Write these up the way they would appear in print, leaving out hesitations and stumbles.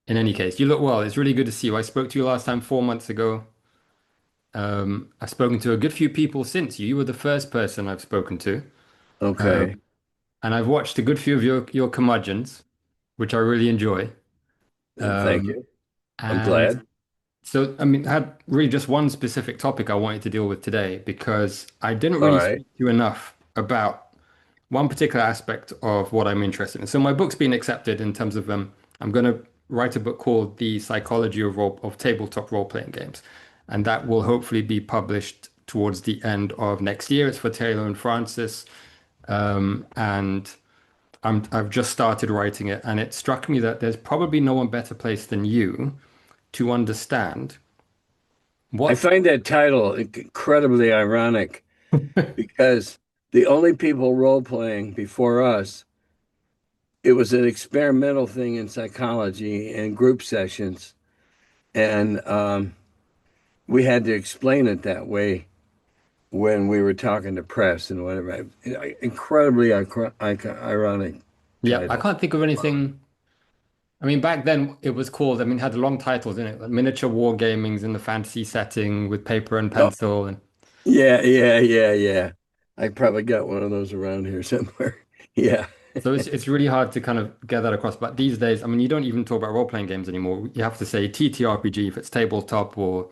In any case, you look well. It's really good to see you. I spoke to you last time 4 months ago. I've spoken to a good few people since you. You were the first person I've spoken to. Okay. Um, and I've watched a good few of your curmudgeons, which I really enjoy. Thank Um, you. I'm and glad. so, I mean, I had really just one specific topic I wanted to deal with today because I didn't All really right. speak to you enough about one particular aspect of what I'm interested in. So my book's been accepted in terms of I'm going to write a book called The Psychology of Tabletop Role-Playing Games, and that will hopefully be published towards the end of next year. It's for Taylor and Francis, and I've just started writing it, and it struck me that there's probably no one better placed than you to understand I what. find that title incredibly ironic because the only people role playing before us, it was an experimental thing in psychology and group sessions. And we had to explain it that way when we were talking to press and whatever. Incredibly ironic Yeah, I title. can't think of anything. I mean, back then it was called, I mean, it had long titles in it, like miniature wargamings in the fantasy setting with paper and Oh, pencil. And yeah. I probably got one of those around here somewhere. Yeah. so it's really hard to kind of get that across. But these days, I mean, you don't even talk about role-playing games anymore. You have to say TTRPG if it's tabletop or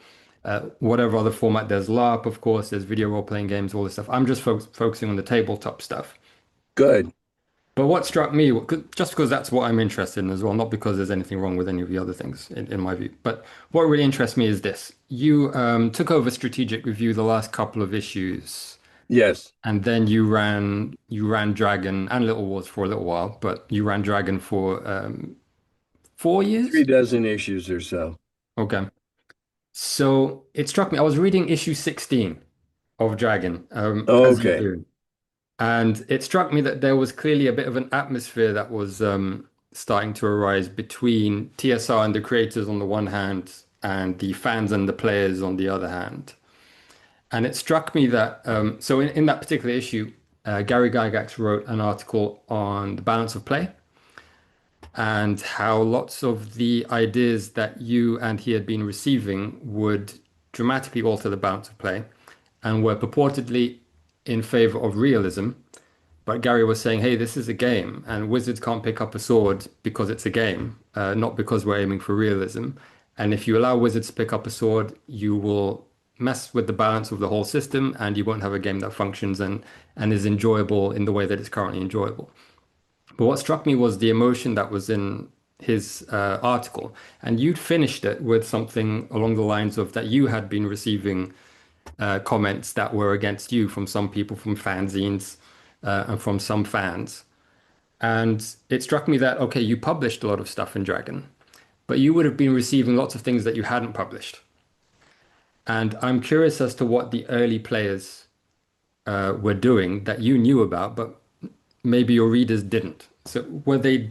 whatever other format. There's LARP, of course, there's video role-playing games, all this stuff. I'm just focusing on the tabletop stuff. Good. But what struck me, just because that's what I'm interested in as well, not because there's anything wrong with any of the other things in my view. But what really interests me is this. You took over Strategic Review the last couple of issues, Yes. and then you ran Dragon and Little Wars for a little while, but you ran Dragon for 4 years? 3 dozen issues or so. Okay. So it struck me. I was reading issue 16 of Dragon, as you Okay. do. And it struck me that there was clearly a bit of an atmosphere that was starting to arise between TSR and the creators on the one hand, and the fans and the players on the other hand. And it struck me that, so in that particular issue, Gary Gygax wrote an article on the balance of play and how lots of the ideas that you and he had been receiving would dramatically alter the balance of play and were purportedly in favor of realism. But Gary was saying, hey, this is a game, and wizards can't pick up a sword because it's a game, not because we're aiming for realism. And if you allow wizards to pick up a sword, you will mess with the balance of the whole system, and you won't have a game that functions and is enjoyable in the way that it's currently enjoyable. But what struck me was the emotion that was in his article, and you'd finished it with something along the lines of that you had been receiving comments that were against you from some people, from fanzines, and from some fans. And it struck me that, okay, you published a lot of stuff in Dragon, but you would have been receiving lots of things that you hadn't published. And I'm curious as to what the early players were doing that you knew about, but maybe your readers didn't. So were they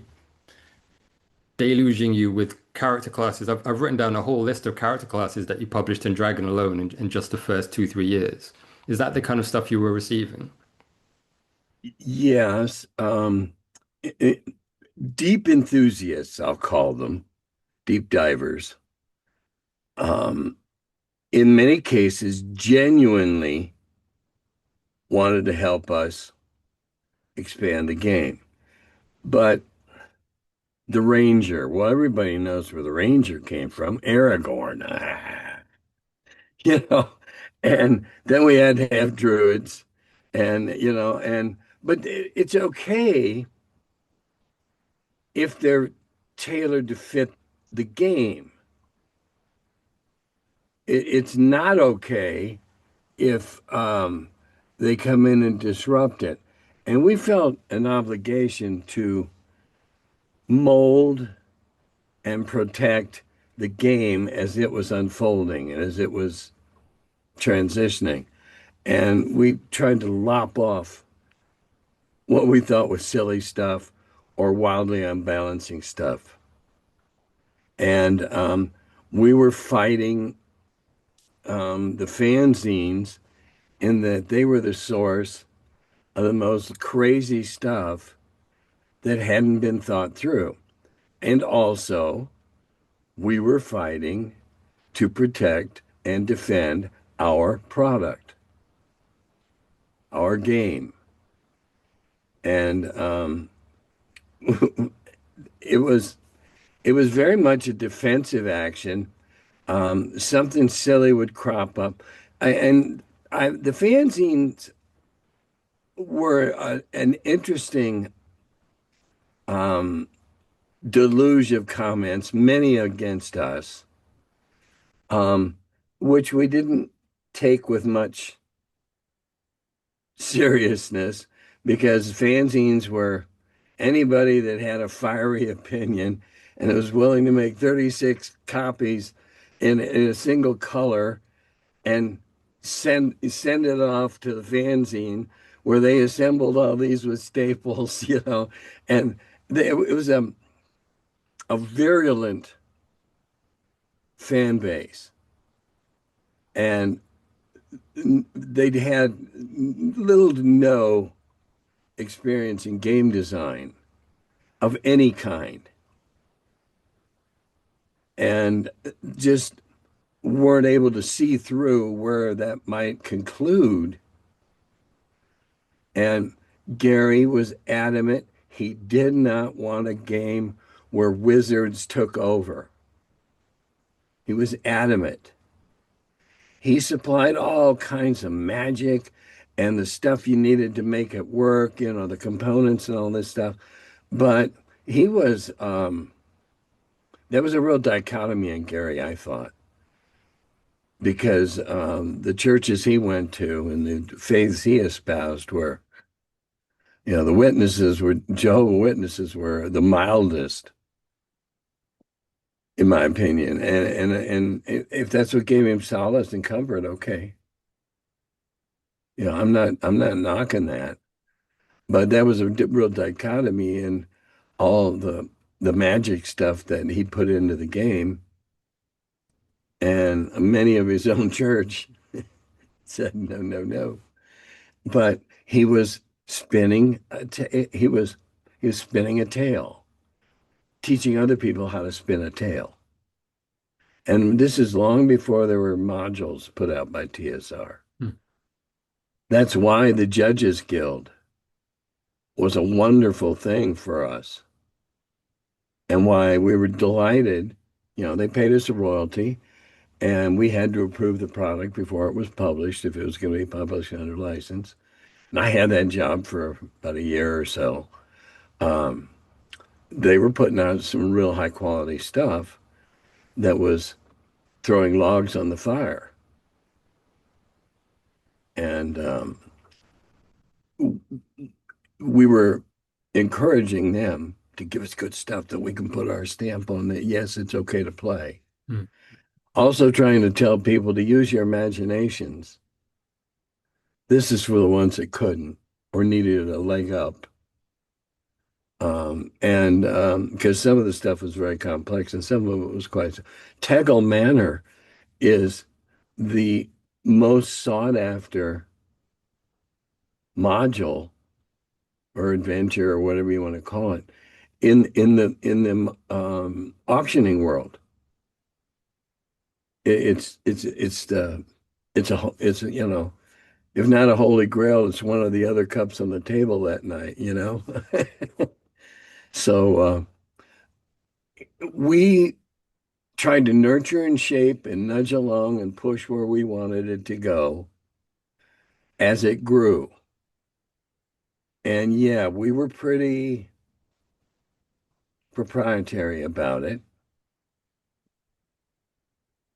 deluging you with character classes? I've written down a whole list of character classes that you published in Dragon alone in just the first 2, 3 years. Is that the kind of stuff you were receiving? Yes. I- Deep enthusiasts, I'll call them, deep divers, um, in many cases, genuinely wanted to help us expand the game. But the Ranger, well, everybody knows where the Ranger came from, Aragorn, you know, and then we had to have druids, and but it's okay if they're tailored to fit the game. It's not okay if they come in and disrupt it. And we felt an obligation to mold and protect the game as it was unfolding and as it was transitioning. And we tried to lop off what we thought was silly stuff or wildly unbalancing stuff. And we were fighting the fanzines in that they were the source of the most crazy stuff that hadn't been thought through. And also, We were fighting to protect and defend our product, our game. And it was it was very much a defensive action. Something silly would crop up, the fanzines were an interesting um, deluge of comments, many against us, um, which we didn't take with much seriousness because fanzines were anybody that had a fiery opinion and was willing to make 36 copies in a single color and send it off to the fanzine where they assembled all these with staples, and it was a virulent fan base. And they'd had little to no experience in game design of any kind and just weren't able to see through where that might conclude. And Gary was adamant he did not want a game where wizards took over. He was adamant. He supplied all kinds of magic and the stuff you needed to make it work, the components and all this stuff. But he was, there was a real dichotomy in Gary, I thought, because the churches he went to and the faiths he espoused were, the witnesses were, Jehovah's Witnesses were the mildest, in my opinion. And if that's what gave him solace and comfort, okay. I'm not knocking that. But that was a real dichotomy in all the magic stuff that he put into the game. And many of his own church said no, no, no. But he was spinning he was spinning a tale, teaching other people how to spin a tale. And this is long before there were modules put out by TSR. Hmm. That's why the Judges Guild was a wonderful thing for us and why we were delighted. They paid us a royalty and we had to approve the product before it was published if it was going to be published under license. And I had that job for about a year or so. Um, they were putting out some real high quality stuff that was throwing logs on the fire. And we were encouraging them to give us good stuff that we can put our stamp on that, yes, it's okay to play. Hmm. Also trying to tell people to use your imaginations. This is for the ones that couldn't or needed a leg up. And because some of the stuff was very complex and some of it was quite. Tegel Manor is the most sought after module or adventure or whatever you want to call it in the auctioning world. It's if not a holy grail, it's one of the other cups on the table that night. So we tried to nurture and shape and nudge along and push where we wanted it to go as it grew. And yeah, we were pretty proprietary about it.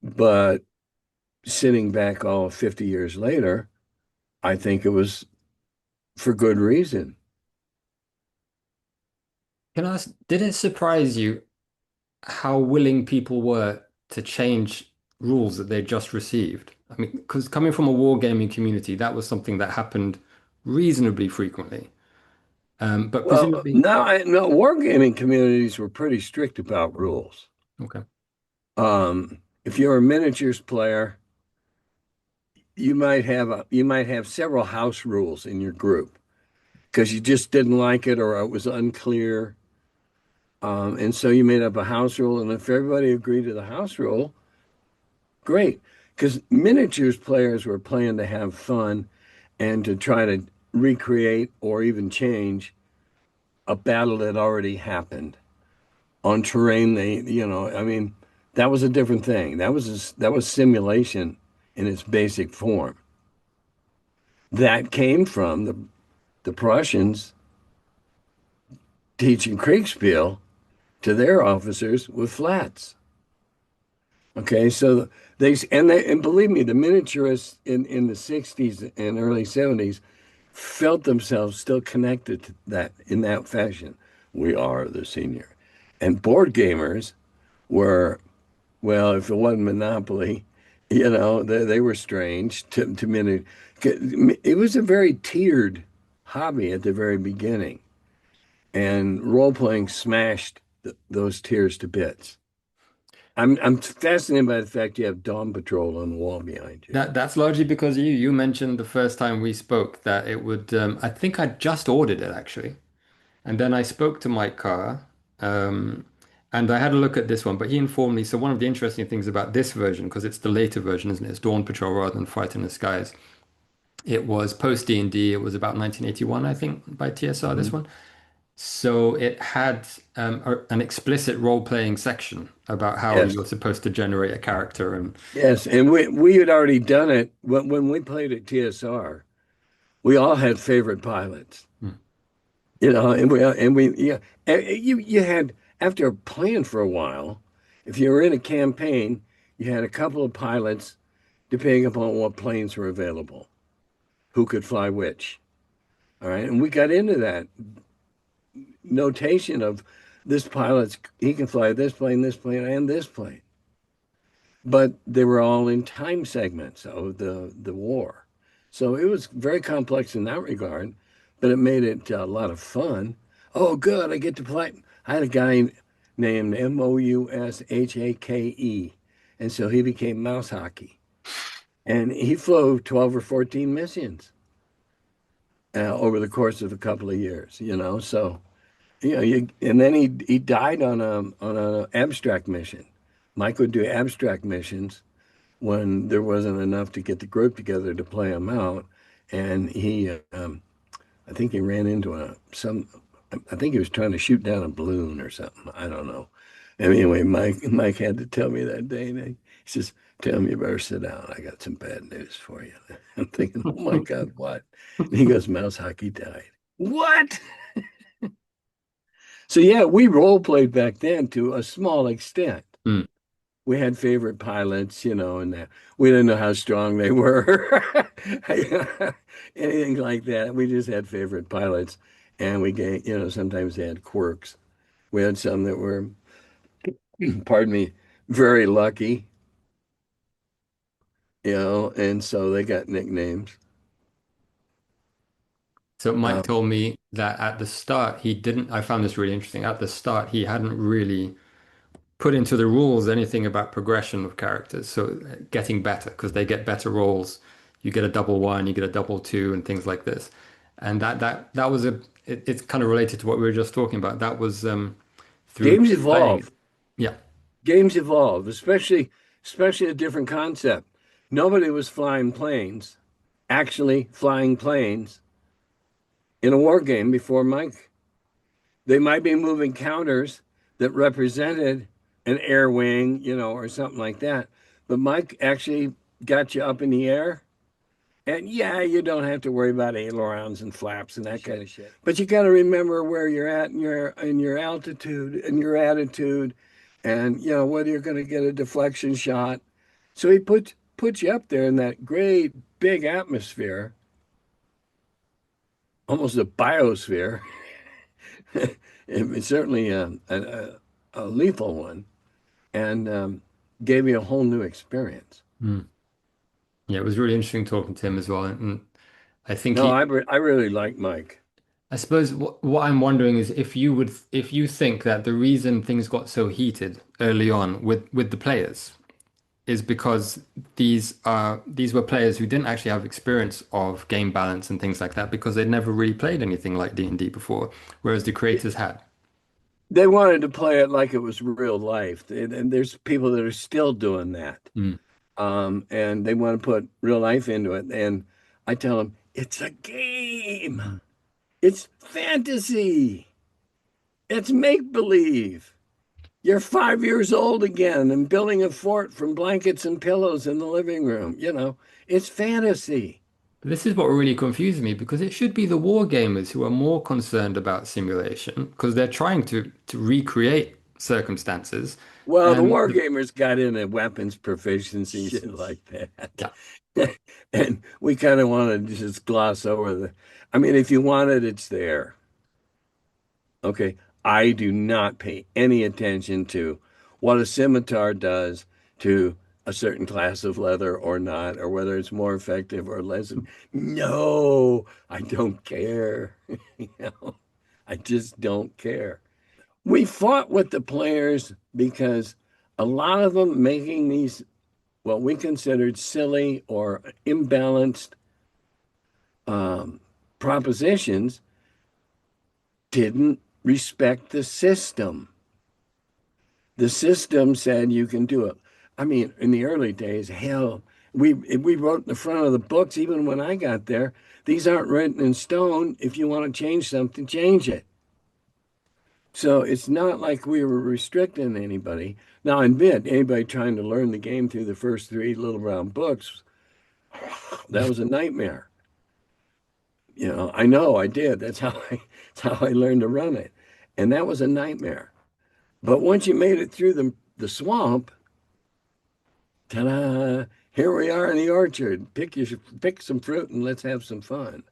But sitting back all 50 years later, I think it was for good reason. Can I ask, did it surprise you how willing people were to change rules that they just received? I mean, because coming from a wargaming community, that was something that happened reasonably frequently. But Well, presumably, no, wargaming communities were pretty strict about rules. okay. If you're a miniatures player, you might have several house rules in your group because you just didn't like it or it was unclear. And so you made up a house rule, and if everybody agreed to the house rule, great. Because miniatures players were playing to have fun and to try to recreate or even change a battle that already happened on terrain. I mean, that was a different thing. That was simulation in its basic form. That came from the Prussians teaching Kriegspiel to their officers with flats. Okay, so and believe me, the miniaturists in the 60s and early 70s felt themselves still connected to that in that fashion. We are the senior. And board gamers were, well, if it wasn't Monopoly, they were strange to many. It was a very tiered hobby at the very beginning, and role playing smashed those tiers to bits. I'm fascinated by the fact you have Dawn Patrol on the wall behind you. That's largely because you mentioned the first time we spoke that it would I think I just ordered it actually. And then I spoke to Mike Carr, um, and I had a look at this one, but he informed me. So one of the interesting things about this version, because it's the later version, isn't it? It's Dawn Patrol rather than Fight in the Skies. It was post D&D. It was about 1981, I think, by TSR, this Mhm. one. So it had an explicit role-playing section about how Yes, you're supposed to generate a character. And yes, and we had already done it when we played at TSR. We all had favorite pilots, hmm, and we yeah, you had after playing for a while, if you were in a campaign, you had a couple of pilots depending upon what planes were available, who could fly which. All right, and we got into that notation of this pilot's he can fly this plane, and this plane. But they were all in time segments of the war. So it was very complex in that regard, but it made it a lot of fun. Oh, good, I get to play. I had a guy named Moushake, and so he became Mouse Hockey, and he flew 12 or 14 missions over the course of a couple of years. So and then he died on a abstract mission. Mike would do abstract missions when there wasn't enough to get the group together to play them out. And I think he ran into I think he was trying to shoot down a balloon or something. I don't know. Anyway, Mike had to tell me that day. And he says, "Tim, you better sit down. I got some bad news for you." I'm thinking, "Oh my God, what?" And he goes, "Mouse Hockey died." What? So yeah, we role played back then to a small extent. hmm. We had favorite pilots, and we didn't know how strong they were, anything like that. We just had favorite pilots, and sometimes they had quirks. We had some that were, pardon me, very lucky, and so they got nicknames. So Mike Um, told me that at the start he didn't. I found this really interesting. At the start, he hadn't really put into the rules anything about progression of characters. So getting better because they get better rolls. You get a double one, you get a double two, and things like this. And that was it's kind of related to what we were just talking about. That was through Games playing it. evolve. Yeah. Games evolve, especially a different concept. Nobody was flying planes, actually flying planes in a war game before Mike. They might be moving counters that represented an air wing, or something like that. But Mike actually got you up in the air. And yeah, you don't have to worry about ailerons and flaps and that kind of shit. But you got to remember where you're at in your altitude and your attitude, and whether you're going to get a deflection shot. So he put you up there in that great big atmosphere, almost a biosphere. It's certainly a lethal one, and gave me a whole new experience. Mm. Yeah, it was really interesting talking to him as well. And I think No, he, I really like Mike. I suppose what I'm wondering is if you think that the reason things got so heated early on with the players is because these were players who didn't actually have experience of game balance and things like that because they'd never really played anything like D&D before, whereas the creators had. They wanted to play it like it was real life. And there's people that are still doing that. Mm. And they want to put real life into it. And I tell them, it's a game. It's fantasy. It's make believe. You're 5 years old again and building a fort from blankets and pillows in the living room. It's fantasy. This is what really confuses me because it should be the war gamers who are more concerned about simulation because they're trying to recreate circumstances. Well, the And war gamers got into weapons proficiency, shit like that. yeah, And we kind of want to just gloss over I mean, if you want it, it's there. Okay. I do not pay any attention to what a scimitar does to a certain class of leather or not, or whether it's more effective or less. No, I don't care. You know, I just don't care. We fought with the players because a lot of them making these what we considered silly or imbalanced um, propositions didn't respect the system. The system said you can do it. I mean, in the early days, hell, we wrote in the front of the books, even when I got there, these aren't written in stone. If you want to change something, change it. So it's not like we were restricting anybody. Now, I admit, anybody trying to learn the game through the first three little brown books, that was a nightmare. I know I did. That's how I learned to run it. And that was a nightmare. But once you made it through the swamp, ta-da, here we are in the orchard. Pick some fruit and let's have some fun.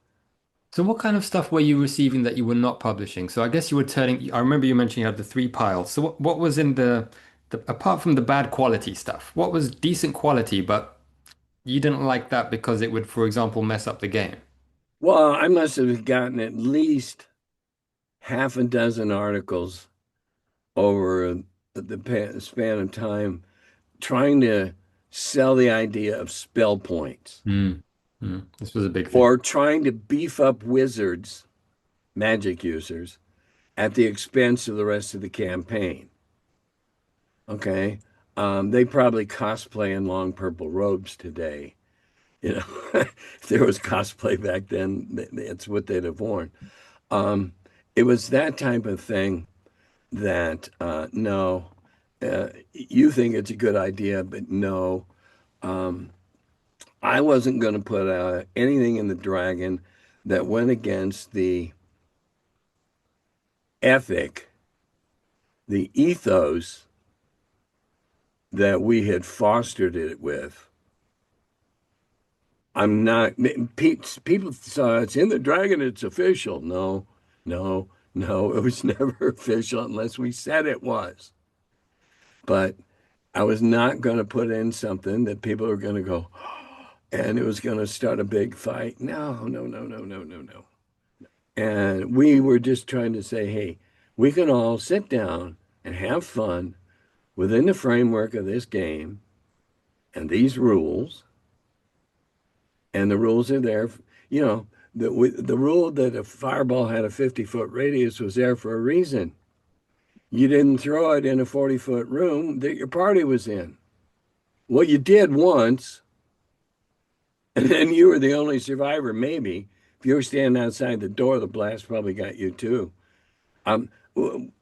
so what kind of stuff were you receiving that you were not publishing? So I guess you were turning, I remember you mentioned you had the three piles. So what was in the apart from the bad quality stuff, what was decent quality, but you didn't like that because it would, for example, mess up the game? Well, I must have gotten at least half a dozen articles over the span of time trying to sell the idea of spell points Mm. This was a big thing. or trying to beef up wizards, magic users, at the expense of the rest of the campaign. Okay. They probably cosplay in long purple robes today. If there was cosplay back then, it's what they'd have worn. Um, it was that type of thing that, no, you think it's a good idea, but no, um, I wasn't going to put anything in the dragon that went against the ethic, the ethos that we had fostered it with. I'm not, people saw it's in the dragon, it's official. No, no, no, it was never official unless we said it was. But I was not going to put in something that people are going to go, and it was going to start a big fight. No, no, no, no, no, no, no. And we were just trying to say, hey, we can all sit down and have fun within the framework of this game and these rules. And the rules are there. You know, the rule that a fireball had a 50-foot radius was there for a reason. You didn't throw it in a 40-foot room that your party was in. Well, you did once, and then you were the only survivor, maybe. If you were standing outside the door, the blast probably got you too. Um,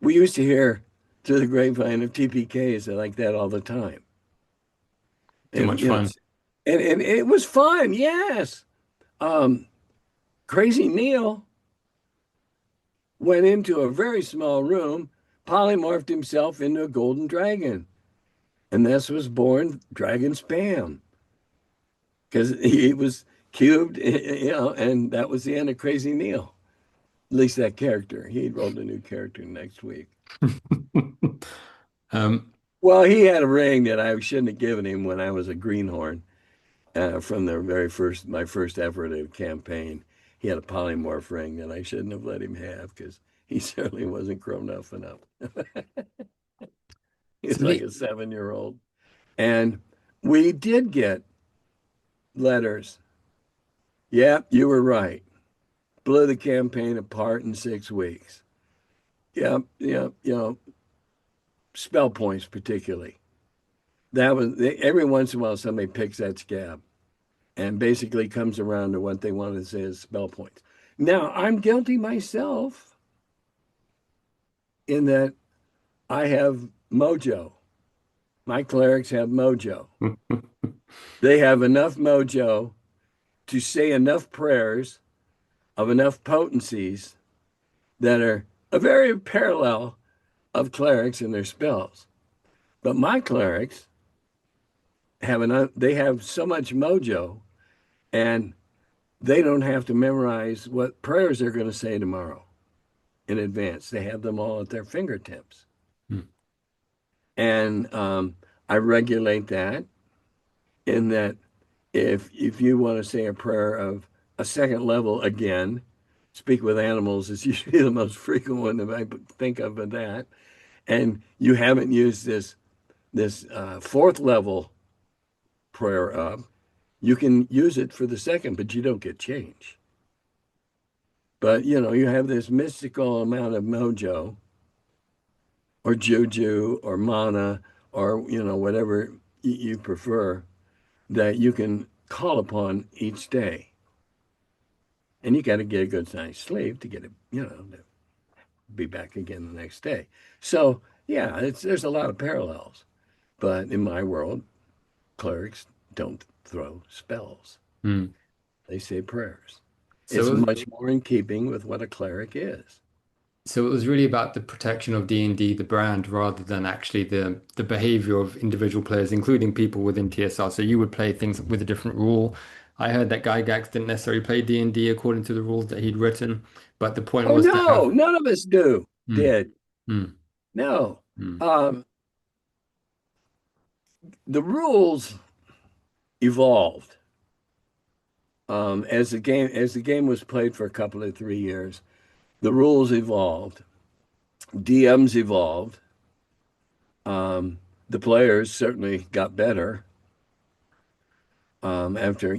we used to hear through the grapevine of TPKs like that all the time. Too And, much fun. and it was fun, yes. Um, Crazy Neil went into a very small room, polymorphed himself into a golden dragon. And thus was born Dragon Spam because he was cubed, and that was the end of Crazy Neil. At least that character. He rolled a new character next week. Um, Well, he had a ring that I shouldn't have given him when I was a greenhorn from the my first effort at a campaign. He had a polymorph ring that I shouldn't have let him have because he certainly wasn't grown up enough. He was so like the a 7-year old. And we did get letters. Yep, you were right. Blew the campaign apart in 6 weeks. Yeah, yeah, spell points particularly. That was every once in a while somebody picks that scab and basically comes around to what they want to say is spell points. Now, I'm guilty myself in that I have mojo. My clerics have mojo. They have enough mojo to say enough prayers of enough potencies that are a very parallel of clerics and their spells. But my clerics they have so much mojo and they don't have to memorize what prayers they're going to say tomorrow in advance. They have them all at their fingertips. Hmm. And I regulate that in that if you want to say a prayer of a second level again, speak with animals is usually the most frequent one that I think of that. And you haven't used this fourth level prayer of, you can use it for the second, but you don't get change. But you have this mystical amount of mojo or juju or mana or whatever you prefer that you can call upon each day. And you got to get a good night's sleep to get it, to be back again the next day. So yeah, there's a lot of parallels. But in my world, clerics don't throw spells. Hmm. They say prayers. So It's it was, much more in keeping with what a cleric is. so it was really about the protection of D&D, the brand, rather than actually the behavior of individual players, including people within TSR. So you would play things with a different rule. I heard that Gygax didn't necessarily play D&D according to the rules that he'd written, but the point Oh was to no, have. none of us do. Hmm, Did. hmm, No. hmm. Um, the rules evolved as the game was played for a couple of 3 years. The rules evolved. DMs evolved. Um, the players certainly got better. After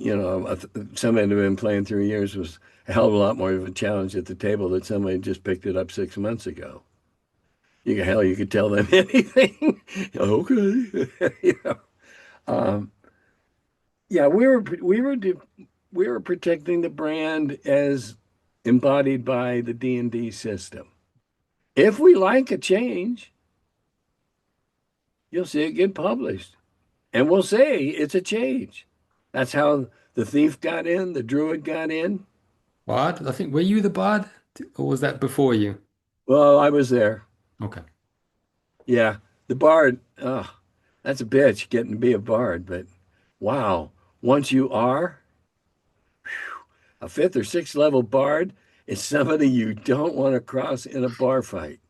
somebody who had been playing 3 years was a hell of a lot more of a challenge at the table than somebody who just picked it up 6 months ago. You could tell them anything. Okay. Um, yeah, we were protecting the brand as embodied by the D&D system. If we like a change, you'll see it get published, and we'll say it's a change. That's how the thief got in, the druid got in. Bard? I think, were you the Bard? Or was that before you? Well, I was there. Okay. Yeah, the bard. Oh, that's a bitch getting to be a bard, but wow, once you are a fifth or sixth level bard, it's somebody you don't want to cross in a bar fight.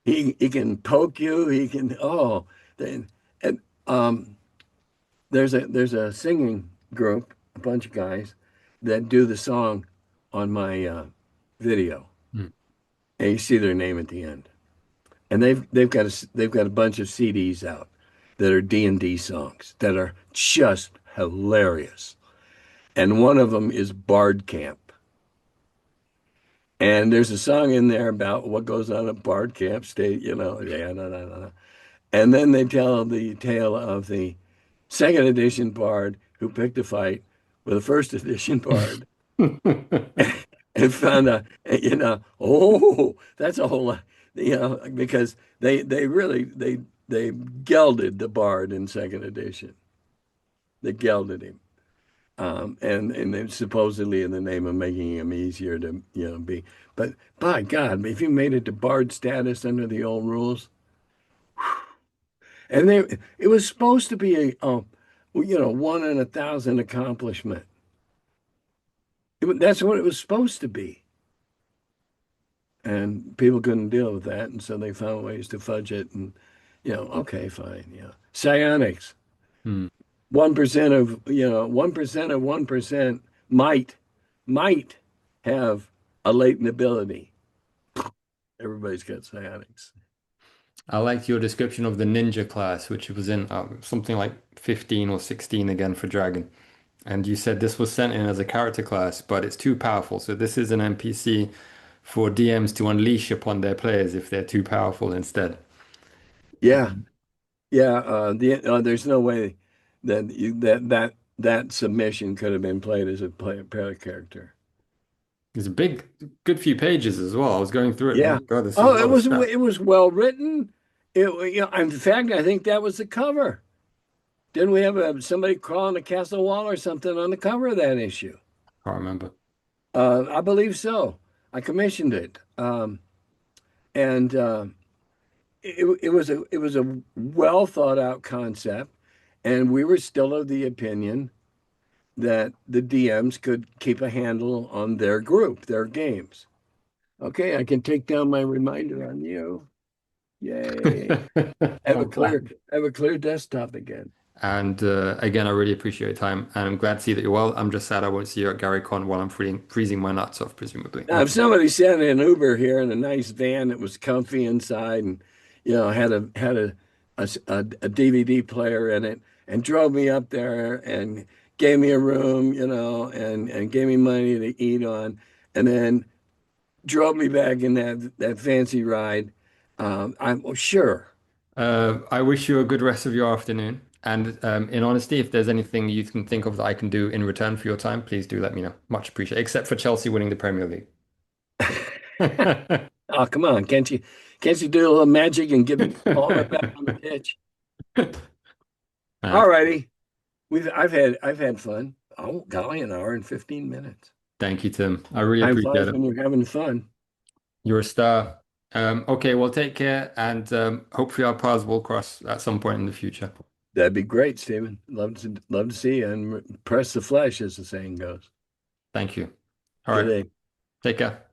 He can poke you. He can then and there's a singing group, a bunch of guys that do the song on my video, Hmm. and you see their name at the end. And they've got a bunch of CDs out that are D&D songs that are just hilarious. And one of them is Bard Camp. And there's a song in there about what goes on at Bard Camp State, yeah, no, no, no, no. And then they tell the tale of the second edition Bard who picked a fight with a first edition Bard and found out, that's a whole lot, because they really they gelded the Bard in second edition. They gelded him. And then supposedly in the name of making him easier to, be. But by God, if you made it to Bard status under the old rules, and it was supposed to be one in 1,000 accomplishment. That's what it was supposed to be. And people couldn't deal with that, and so they found ways to fudge it. And okay, fine, psionics, Hmm. 1% of 1% of 1% might have a latent ability. Everybody's got psionics. I liked your description of the ninja class, which was in something like 15 or 16 again for Dragon. And you said this was sent in as a character class, but it's too powerful. So this is an NPC for DMs to unleash upon their players if they're too powerful instead. Yeah, yeah. There's no way that submission could have been played as a player character. It's a big, good few pages as well. I was going through it. My Yeah. God, this is a Oh, lot of stats. it was well written. In fact, I think that was the cover. Didn't we have somebody crawling a castle wall or something on the cover of that issue? Can't remember. I believe so. I commissioned it, and it was a well thought out concept, and we were still of the opinion that the DMs could keep a handle on their group, their games. Okay, I can take down my reminder on you. Yay! I'm glad. Have a clear desktop again. And again, I really appreciate your time, and I'm glad to see that you're well. I'm just sad I won't see you at Gary Con while I'm freezing my nuts off, presumably. Now, if somebody sent an Uber here in a nice van that was comfy inside and had a DVD player in it and drove me up there and gave me a room, and gave me money to eat on, and then drove me back in that fancy ride, I'm sure. I wish you a good rest of your afternoon. And in honesty, if there's anything you can think of that I can do in return for your time, please do let me know. Much appreciated, except for Chelsea winning the Premier League. Oh, come on, can't you do a little magic and get Palmer back on the pitch? Uh, All righty. I've had fun. Oh, golly, an hour and 15 minutes. Thank you, Tim. I really Time appreciate flies it. when you're having fun. You're a star. Okay, well, take care, and hopefully our paths will cross at some point in the future. That'd be great, Stephen. Love to see you and press the flesh, as the saying goes. Thank you. All Good right, day. take care.